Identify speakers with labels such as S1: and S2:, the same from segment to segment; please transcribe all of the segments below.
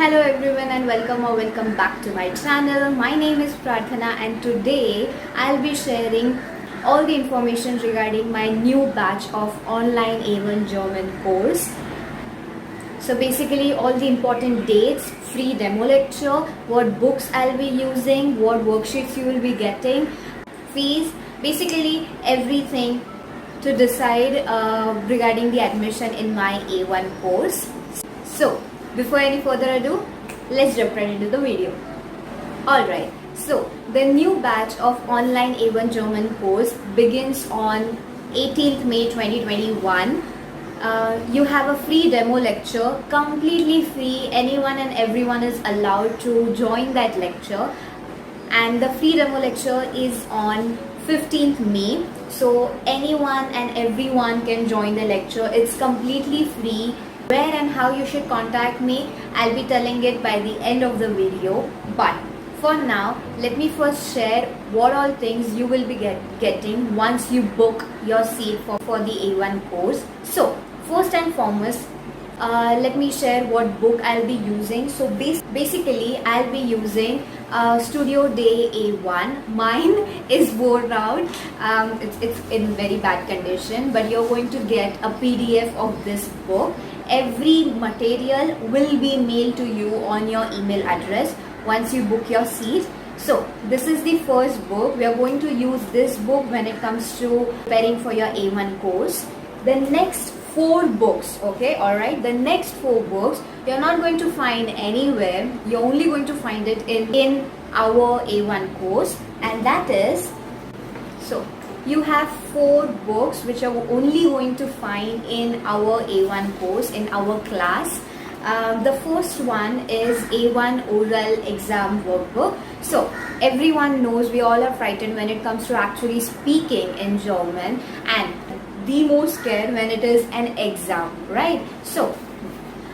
S1: Hello everyone and welcome back to my channel. My name is Prarthana and today I'll be sharing all the information regarding my new batch of online A1 German course. So basically all the important dates, free demo lecture, what books I'll be using, what worksheets you will be getting, fees, basically everything to decide regarding the admission in my A1 course. So before any further ado, let's jump right into the video. Alright, so the new batch of online A1 German course begins on 18th May 2021. You have a free demo lecture, completely free. Anyone and everyone is allowed to join that lecture. And the free demo lecture is on 15th May. So anyone and everyone can join the lecture. It's completely free. Where and how you should contact me, I'll be telling it by the end of the video. But for now, let me first share what all things you will be getting once you book your seat for the A1 course. So first and foremost, let me share what book I'll be using. So basically I'll be using Studio Day A1. Mine is worn out. It's in very bad condition, but you're going to get a PDF of this book. Every material will be mailed to you on your email address once you book your seat. So this is the first book. We are going to use this book when it comes to preparing for your A1 course. The next 4 books, okay, alright, the next 4 books you're not going to find anywhere. You're only going to find it in our A1 course, and that is, so you have 4 books which are only going to find in our A1 course, in our class. The first one is A1 oral exam workbook. So everyone knows we all are frightened when it comes to actually speaking in German, and the most scared when it is an exam, right? So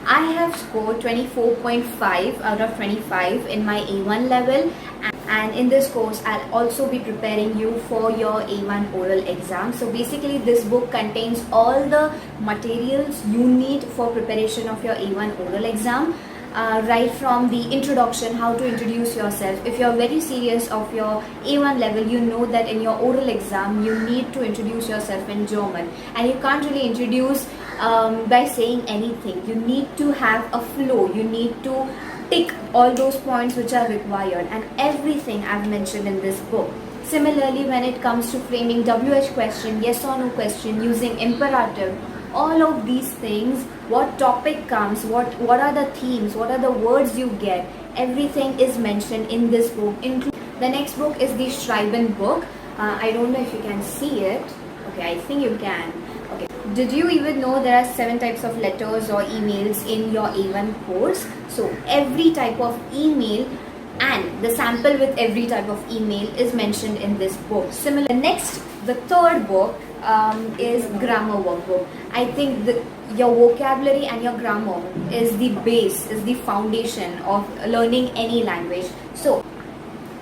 S1: I have scored 24.5 out of 25 in my A1 level, and in this course I'll also be preparing you for your A1 oral exam. So basically this book contains all the materials you need for preparation of your A1 oral exam. Right from the introduction, how to introduce yourself. If you're very serious of your A1 level, you know that in your oral exam you need to introduce yourself in German, and you can't really introduce by saying anything. You need to have a flow. You need to tick all those points which are required, and everything I've mentioned in this book. Similarly, when it comes to framing WH question, yes or no question, using imperative, all of these things, what topic comes, what are the themes, what are the words you get, everything is mentioned in this book. The next book is the Schreiben book. I don't know if you can see it. Okay, I think you can. Okay. Did you even know there are 7 types of letters or emails in your A1 course? So every type of email and the sample with every type of email is mentioned in this book. Similar. The third book is grammar workbook. I think your vocabulary and your grammar is the base, is the foundation of learning any language. So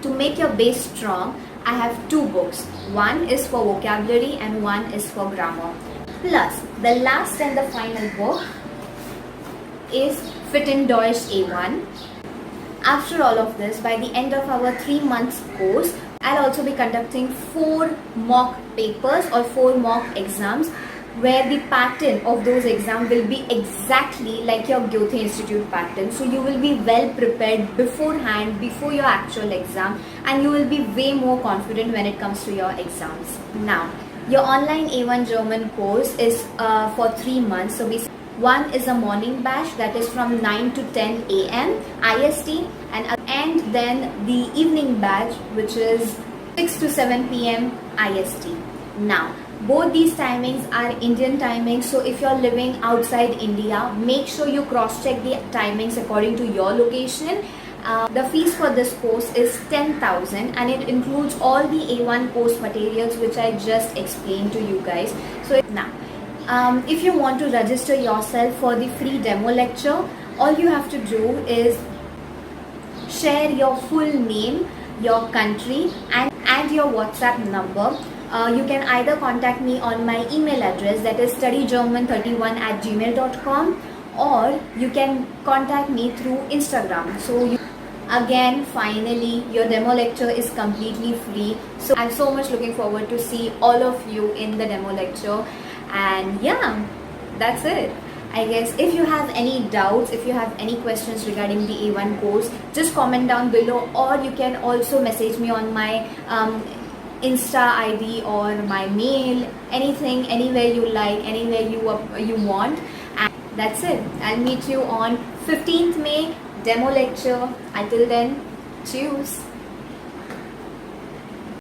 S1: to make your base strong, I have 2 books. One is for vocabulary and one is for grammar. Plus the last and the final book is Fit in Deutsch A1. After all of this, by the end of our 3 months course, I'll also be conducting 4 mock papers or 4 mock exams, where the pattern of those exams will be exactly like your Goethe Institute pattern. So you will be well prepared beforehand, before your actual exam, and you will be way more confident when it comes to your exams. Now, your online A1 German course is for 3 months. So basically, one is a morning batch, that is from 9 to 10 a.m. IST, and then the evening batch, which is 6 to 7 p.m. IST. Now, both these timings are Indian timings, so if you're living outside India, make sure you cross-check the timings according to your location. The fees for this course is 10,000, and it includes all the A1 course materials which I just explained to you guys. So now, if you want to register yourself for the free demo lecture, all you have to do is share your full name, your country, and your WhatsApp number. You can either contact me on my email address, that is studygerman31@gmail.com, or you can contact me through Instagram. So again, finally, your demo lecture is completely free. So I'm so much looking forward to see all of you in the demo lecture. And yeah, that's it. I guess if you have any doubts, if you have any questions regarding the A1 course, just comment down below, or you can also message me on my Insta ID or my mail, anything, anywhere you like, anywhere you want. And that's it. I'll meet you on 15th May demo lecture. Until then, cheers.